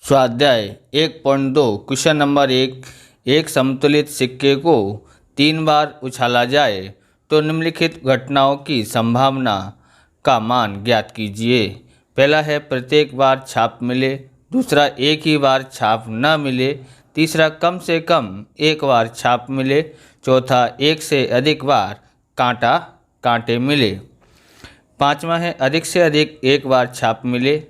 स्वाध्याय 1.2 question number 1। एक समतुलित सिक्के को 3 बार उछाला जाए तो निम्नलिखित घटनाओं की संभावना का मान ज्ञात कीजिए। पहला है प्रत्येक बार छाप मिले, दूसरा एक ही बार छाप न मिले, तीसरा कम से कम एक बार छाप मिले, चौथा एक से अधिक बार कांटे मिले, पांचवा है अधिक से अधिक एक बार छाप मिले,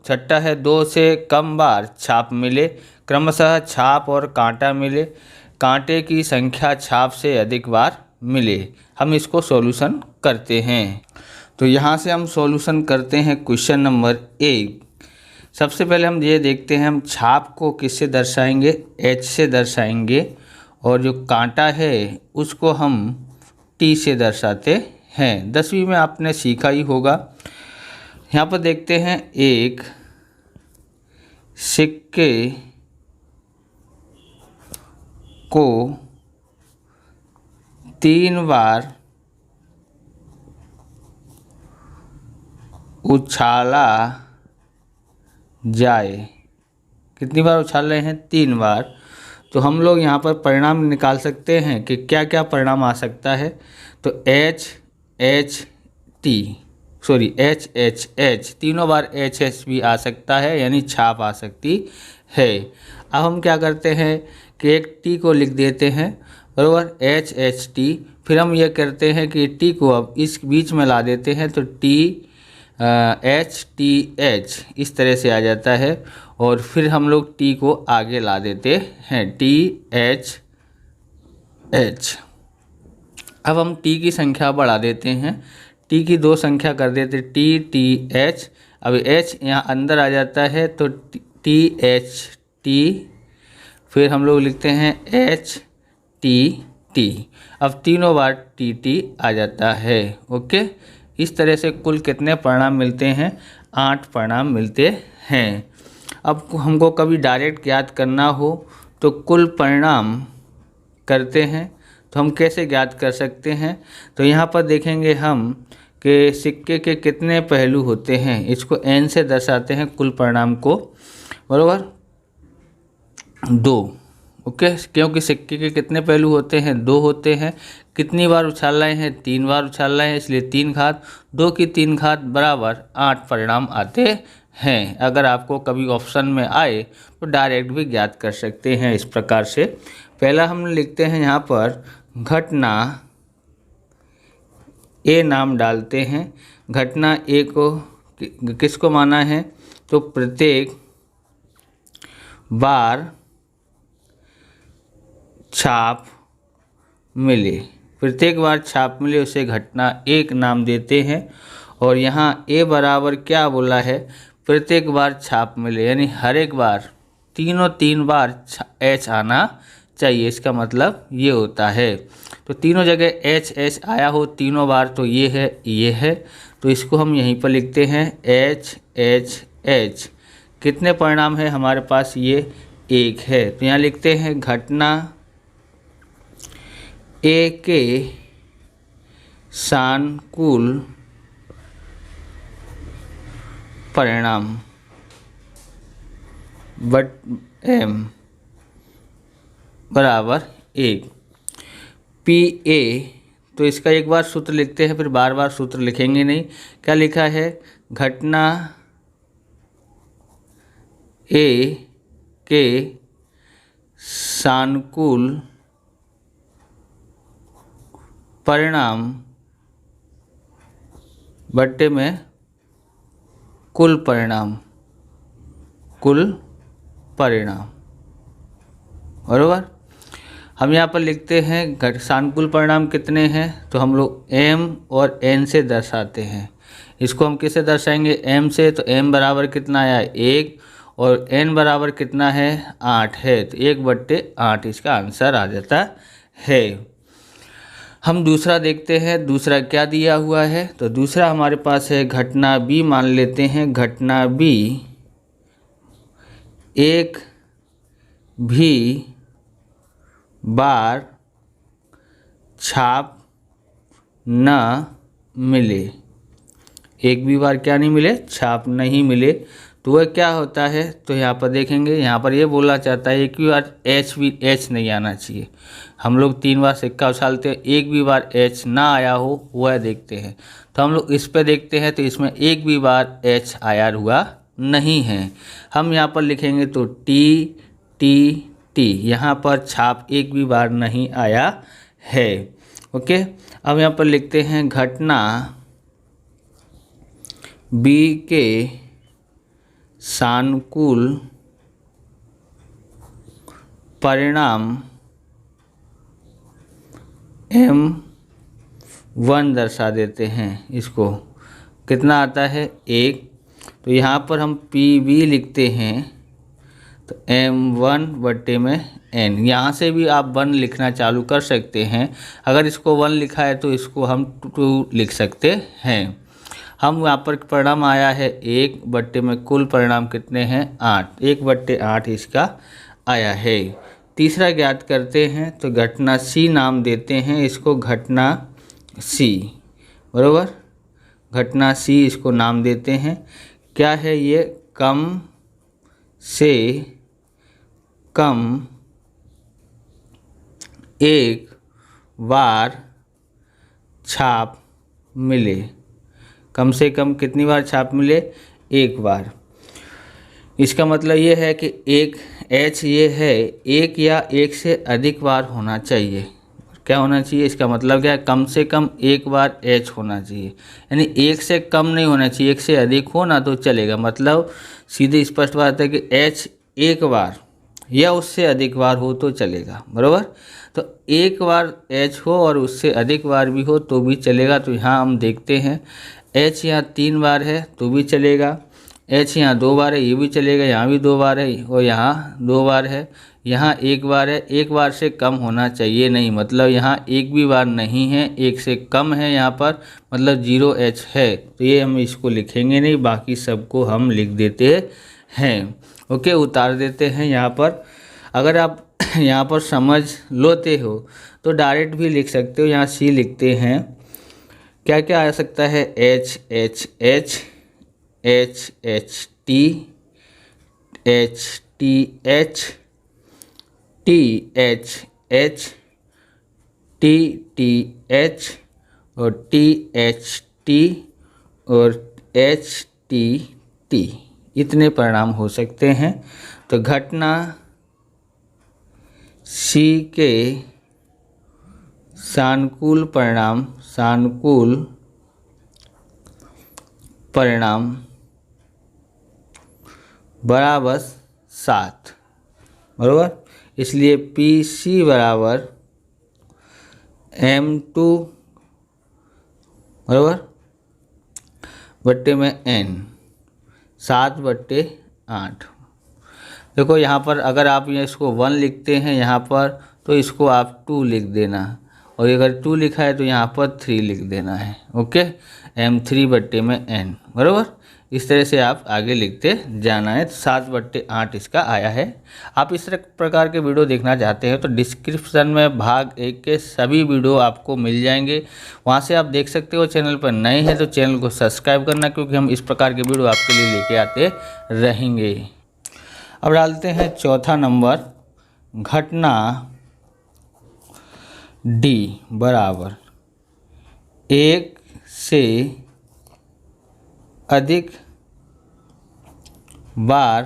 छठा है 2 से कम बार छाप मिले, क्रमशः छाप और कांटा मिले, कांटे की संख्या छाप से अधिक बार मिले। हम इसको सॉल्यूशन करते हैं। तो यहाँ से हम सॉल्यूशन करते हैं क्वेश्चन नंबर 1। सबसे पहले हम ये देखते हैं हम छाप को किससे दर्शाएंगे, H से दर्शाएंगे, और जो कांटा है उसको हम T से दर्शाते हैं। 10वीं में आपने सीखा ही होगा। यहाँ पर देखते हैं एक सिक्के को 3 बार उछाला जाए। कितनी बार उछाल रहे हैं? 3 बार। तो हम लोग यहाँ पर परिणाम निकाल सकते हैं कि क्या क्या परिणाम आ सकता है। तो H तीनों बार H भी आ सकता है, यानी छाप आ सकती है। अब हम क्या करते हैं कि एक T को लिख देते हैं, बराबर, HT। फिर हम ये करते हैं कि T को अब इस बीच में ला देते हैं, तो TH इस तरह से आ जाता है, और फिर हम लोग T को आगे ला देते हैं, TH। अब हम T की संख्या बढ़ा देते हैं, T की 2 संख्या कर देते, TH। अब H यहाँ अंदर आ जाता है, तो THT। फिर हम लोग लिखते हैं HTT। अब तीनों बार TT आ जाता है। ओके, इस तरह से कुल कितने परिणाम मिलते हैं? 8 परिणाम मिलते हैं। अब हमको कभी डायरेक्ट ज्ञात करना हो तो कुल परिणाम करते हैं, तो हम कैसे ज्ञात कर सकते हैं? तो यहाँ पर देखेंगे हम कि सिक्के के कितने पहलू होते हैं। इसको n से दर्शाते हैं कुल परिणाम को, बराबर, 2। ओके, क्योंकि सिक्के के कितने पहलू होते हैं? 2 होते हैं। कितनी बार उछाल रहे हैं? 3 बार उछाल रहे हैं, इसलिए 3 घात, 2 की 3 घात बराबर 8 परिणाम आते हैं। अगर आपको कभी ऑप्शन में आए तो डायरेक्ट भी ज्ञात कर सकते हैं इस प्रकार से। पहला हम लिखते हैं यहाँ पर घटना A नाम डालते हैं। घटना A को किसको माना है? तो प्रत्येक बार छाप मिले, प्रत्येक बार छाप मिले उसे घटना 1 नाम देते हैं। और यहाँ A बराबर क्या बोला है? प्रत्येक बार छाप मिले, यानी हर एक बार 3 बार H आना चाहिए। इसका मतलब ये होता है। तो तीनों जगह H आया हो तीनों बार, तो ये है, तो इसको हम यहीं पर लिखते हैं H। कितने परिणाम है हमारे पास? ये 1 है। तो यहाँ लिखते हैं घटना A के सानुकूल परिणाम M बराबर 1। PA, तो इसका एक बार सूत्र लिखते हैं, फिर बार बार सूत्र लिखेंगे नहीं। क्या लिखा है? घटना A के सानुकूल परिणाम बट्टे में कुल परिणाम, बराबर। हम यहाँ पर लिखते हैं सानुकूल परिणाम कितने हैं, तो हम लोग M और N से दर्शाते हैं। इसको हम किससे दर्शाएंगे? M से। तो M बराबर कितना आया? 1, और N बराबर कितना है? 8 है, तो 1/8 इसका आंसर आ जाता है। हम दूसरा देखते हैं, दूसरा क्या दिया हुआ है। तो दूसरा हमारे पास है घटना B मान लेते हैं। घटना B एक भी बार छाप न मिले, एक भी बार क्या नहीं मिले? छाप नहीं मिले, तो वह क्या होता है, तो यहाँ पर देखेंगे, यहाँ पर ये बोला चाहता है एक भी बार एच नहीं आना चाहिए। हम लोग 3 बार सिक्का उछालते हैं, एक भी बार एच ना आया हो वह देखते हैं। तो हम लोग इस पे देखते हैं, तो इसमें एक भी बार एच आया हुआ नहीं है। हम यहाँ पर लिखेंगे तो टी टी टी, यहाँ पर छाप एक भी बार नहीं आया है। ओके, अब यहाँ पर लिखते हैं घटना बी के सानुकूल परिणाम M1 दर्शा देते हैं। इसको कितना आता है 1, तो यहाँ पर हम PB लिखते हैं तो M1 बट्टे में N, यहाँ से भी आप 1 लिखना चालू कर सकते हैं। अगर इसको 1 लिखा है तो इसको हम 2 लिख सकते हैं। हम यहाँ पर परिणाम आया है 1 बट्टे में कुल परिणाम कितने हैं 8, 1/8 इसका आया है। तीसरा ज्ञात करते हैं, तो घटना C नाम देते हैं इसको, घटना C, बरोबर, घटना C इसको नाम देते हैं। क्या है ये, कम से कम एक बार छाप मिले। कम से कम कितनी बार छाप मिले, एक बार। इसका मतलब ये है कि एक एच ये है एक या एक से अधिक बार होना चाहिए। क्या होना चाहिए, इसका मतलब क्या है, कम से कम एक बार एच होना चाहिए, यानी एक से कम नहीं होना चाहिए, एक से अधिक हो ना तो चलेगा। मतलब सीधे स्पष्ट बात है कि एच एक बार या उससे अधिक बार हो तो चलेगा, बराबर। तो एक बार एच हो और उससे अधिक बार भी हो तो भी चलेगा। तो यहाँ हम देखते हैं एच यहाँ 3 बार है तो भी चलेगा, एच यहाँ 2 बार है ये भी चलेगा, यहाँ भी 2 बार है और यहाँ 2 बार है, यहाँ 1 बार है। 1 बार से कम होना चाहिए नहीं, मतलब यहाँ एक भी बार नहीं है, एक से कम है यहाँ पर, मतलब 0H है। तो ये हम इसको लिखेंगे नहीं, बाकी सबको हम लिख देते हैं। ओके, उतार देते हैं यहाँ पर। अगर आप यहाँ पर समझ लेते हो तो डायरेक्ट भी लिख सकते हो। यहाँ C लिखते हैं, क्या क्या आ सकता है, H H H H H T H T H T H H T T H और T H T और H T T, इतने परिणाम हो सकते हैं। तो घटना C के सानुकूल परिणाम बराबर 7, बराबर। इसलिए PC बराबर M2 बराबर बट्टे में N, 7/8। देखो यहाँ पर अगर आप ये इसको 1 लिखते हैं यहाँ पर, तो इसको आप 2 लिख देना, और अगर 2 लिखा है तो यहाँ पर 3 लिख देना है। ओके, M3 बट्टे में N, बराबर। इस तरह से आप आगे लिखते जाना है। 7/8 इसका आया है। आप इस तरह प्रकार के वीडियो देखना चाहते हैं तो डिस्क्रिप्शन में भाग 1 के सभी वीडियो आपको मिल जाएंगे, वहाँ से आप देख सकते हो। चैनल पर नए हैं तो चैनल को सब्सक्राइब करना, क्योंकि हम इस प्रकार के वीडियो आपके लिए लेके आते रहेंगे। अब डालते हैं चौथा नंबर, घटना D बराबर 1 से अधिक बार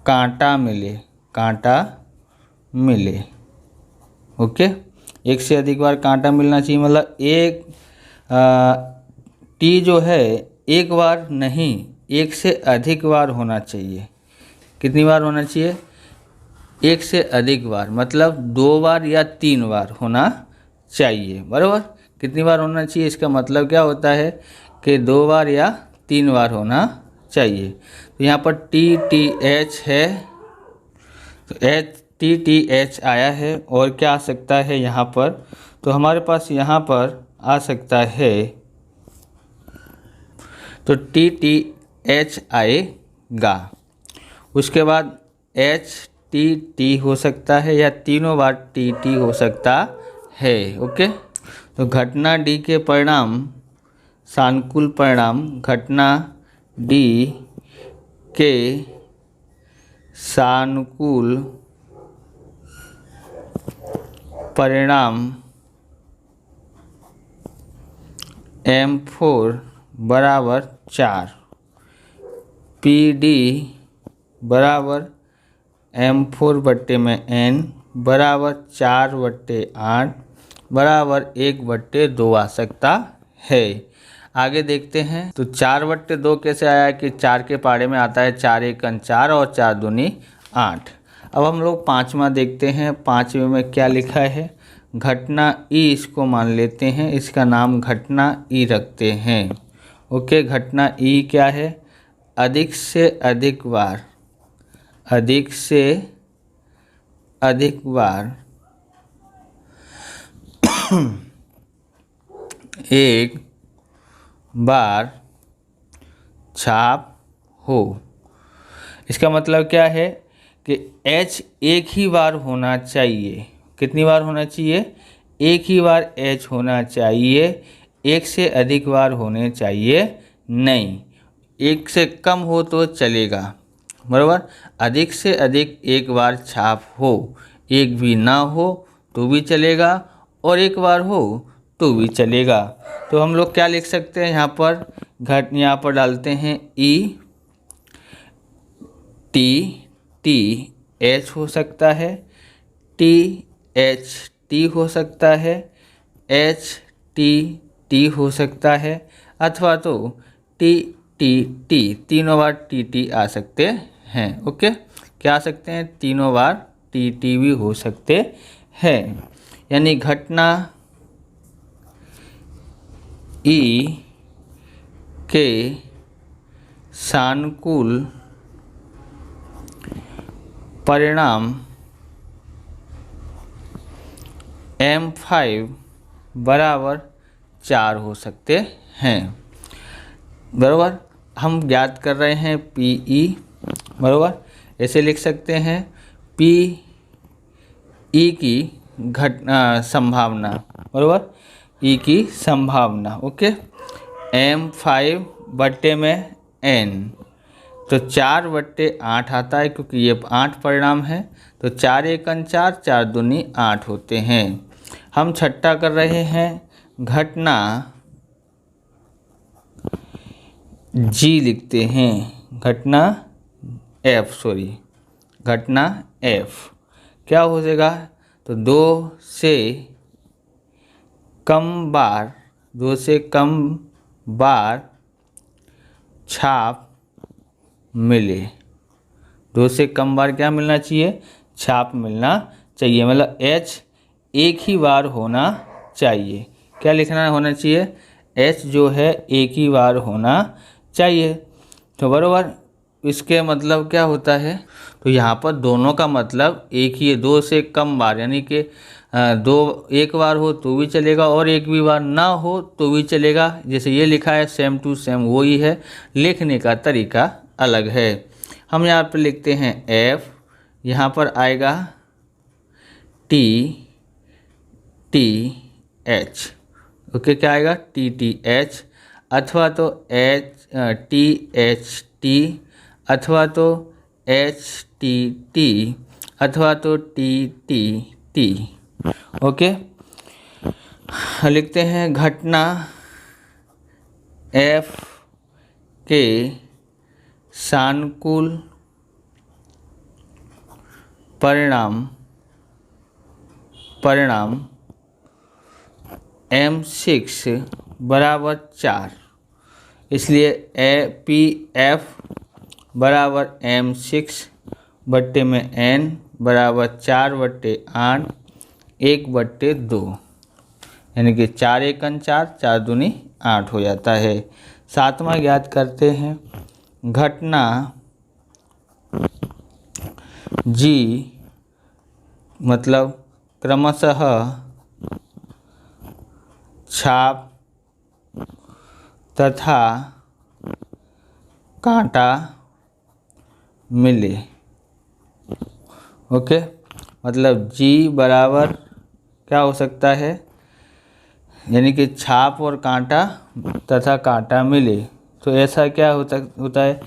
कांटा मिले। ओके, 1 से अधिक बार कांटा मिलना चाहिए, मतलब एक टी जो है एक बार नहीं, 1 से अधिक बार होना चाहिए। कितनी बार होना चाहिए, 1 से अधिक बार, मतलब 2 बार या 3 बार होना चाहिए, बराबर। कितनी बार होना चाहिए, इसका मतलब क्या होता है कि 2 बार या 3 बार होना चाहिए। तो यहाँ पर TTH है, तो TTH आया है, और क्या आ सकता है यहाँ पर, तो हमारे पास यहाँ पर आ सकता है तो TTH आएगा। उसके बाद HTT हो सकता है, या तीनों बार TT हो सकता है। ओके, तो घटना D के परिणाम सानुकूल परिणाम घटना डी के सानुकूल परिणाम M4 बराबर 4, PD बराबर M4 बट्टे में N बराबर 4/8 बराबर 1/2 आ सकता है। आगे देखते हैं तो 4/2 कैसे आया कि 4 के पाड़े में आता है 4 एकन 4 और 4 दूनी 8। अब हम लोग पाँचवा देखते हैं। पाँचवें में क्या लिखा है, घटना ई इसको मान लेते हैं, इसका नाम घटना ई रखते हैं। ओके, घटना ई क्या है, अधिक से अधिक बार एक बार छाप हो। इसका मतलब क्या है कि H एक ही बार होना चाहिए। कितनी बार होना चाहिए, एक ही बार H होना चाहिए, एक से अधिक बार होने चाहिए नहीं। एक से कम हो तो चलेगा, बराबर। अधिक से अधिक एक बार छाप हो, एक भी ना हो तो भी चलेगा और एक बार हो तो भी चलेगा। तो हम लोग क्या लिख सकते हैं यहाँ पर, यहाँ पर डालते हैं ई टी एच हो सकता है, टी एच टी हो सकता है, एच टी हो सकता है, अथवा तो टी टी तीनों बार टी आ सकते हैं। ओके, क्या आ सकते हैं, तीनों बार टी भी हो सकते हैं। यानी घटना ई के सानुकूल परिणाम M5 बराबर 4 हो सकते हैं, बराबर। हम ज्ञात कर रहे हैं PE, बराबर। ऐसे लिख सकते हैं PE की घटना संभावना, बराबर, E की संभावना। ओके, M5 बट्टे में N तो 4/8 आता है, क्योंकि ये 8 परिणाम है तो 4 एकन 4, 4 दूनी 8 होते हैं। हम छठा कर रहे हैं, घटना G लिखते हैं, घटना F क्या हो जाएगा, तो 2 से कम बार छाप मिले। 2 से कम बार क्या मिलना चाहिए, छाप मिलना चाहिए, मतलब H एक ही बार होना चाहिए। क्या लिखना होना चाहिए, H जो है एक ही बार होना चाहिए। तो बराबर, इसके मतलब क्या होता है, तो यहाँ पर दोनों का मतलब एक ही है। 2 से कम बार यानी कि एक बार हो तो भी चलेगा और एक भी बार ना हो तो भी चलेगा। जैसे ये लिखा है सेम टू सेम वही है, लिखने का तरीका अलग है। हम यहाँ पर लिखते हैं F, यहाँ पर आएगा टी एच। ओके, क्या आएगा, TH, अथवा तो THT, अथवा तो HTT, अथवा तो TTT। ओके, लिखते हैं घटना F के सानुकूल परिणाम M6 बराबर 4, इसलिए PF बराबर M6 बट्टे में N बराबर 4/8 1/2, यानी कि 4 एकन 4, 4 दूनी 8 हो जाता है। सातवां ज्ञात करते हैं, घटना G मतलब क्रमशः छाप तथा कांटा मिले। ओके, मतलब G बराबर क्या हो सकता है, यानी कि छाप और कांटा तथा कांटा मिले। तो ऐसा क्या होता है,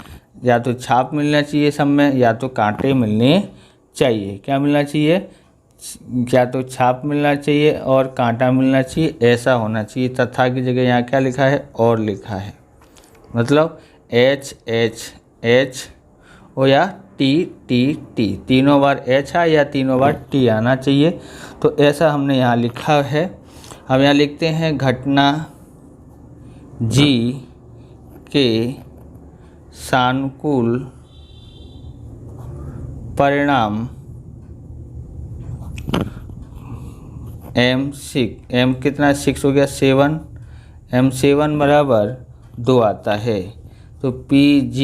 या तो छाप मिलना चाहिए सब में, या तो कांटे मिलने चाहिए। क्या मिलना चाहिए, या तो छाप मिलना चाहिए और कांटा मिलना चाहिए, ऐसा होना चाहिए। तथा की जगह यहाँ क्या लिखा है, और लिखा है। मतलब एच एच एच हो या टी टी टी, तीनों बार एच आ या तीनों बार टी आना चाहिए। तो ऐसा हमने यहाँ लिखा है। हम यहाँ लिखते हैं घटना जी के सानुकूल परिणाम एम कितना 6 हो गया 7, M7 बराबर 2 आता है। तो PG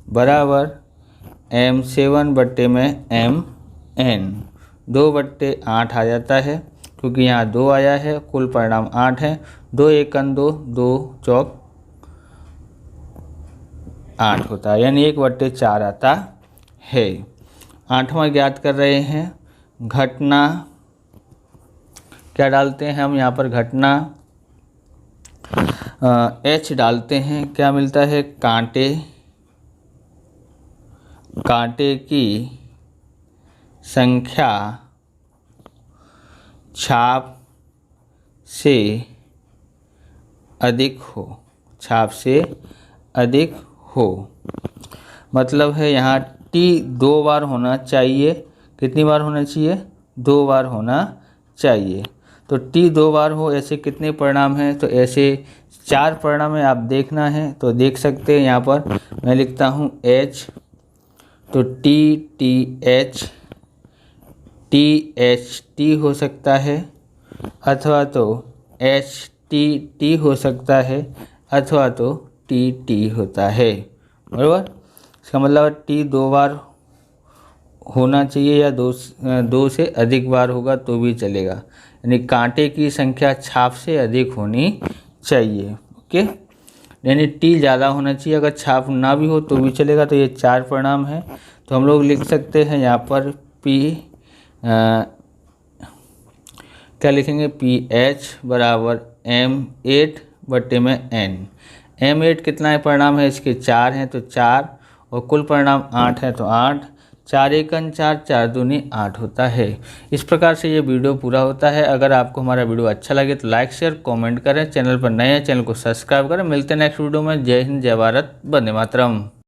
बराबर M7 बट्टे में MN 2/8 आ जाता है, क्योंकि यहाँ 2 आया है, कुल परिणाम 8 है। 2 एकन 2, 2 चौक 8 होता है, यानी 1/4 आता है। 8वां ज्ञात कर रहे हैं। घटना क्या डालते हैं हम यहाँ पर, घटना H डालते हैं। क्या मिलता है, कांटे की संख्या छाप से अधिक हो, छाप से अधिक हो। मतलब है यहाँ T 2 बार होना चाहिए। कितनी बार होना चाहिए, 2 बार होना चाहिए। तो T 2 बार हो, ऐसे कितने परिणाम हैं, तो ऐसे 4 परिणाम है। आप देखना है तो देख सकते हैं। यहाँ पर मैं लिखता हूँ H, तो T T H T H T हो सकता है, अथवा तो H T T हो सकता है, अथवा तो T T होता है। बराबर, इसका मतलब T 2 बार होना चाहिए या 2 से अधिक बार होगा तो भी चलेगा। यानी कांटे की संख्या छाप से अधिक होनी चाहिए। ओके, यानी T ज़्यादा होना चाहिए। अगर छाप ना भी हो तो भी चलेगा। तो ये 4 परिणाम है। तो हम लोग लिख सकते हैं यहाँ पर क्या लिखेंगे, PH बराबर M8 बट्टे में N। M8 कितना है, परिणाम है इसके 4 हैं, तो 4, और कुल परिणाम 8 है, तो 8। 4 एकन 4, 4 दूनी 8 होता है। इस प्रकार से ये वीडियो पूरा होता है। अगर आपको हमारा वीडियो अच्छा लगे तो लाइक शेयर कमेंट करें। चैनल पर नए हैं, चैनल को सब्सक्राइब करें। मिलते हैं नेक्स्ट वीडियो में। जय हिंद, जय भारत, वंदे मातरम।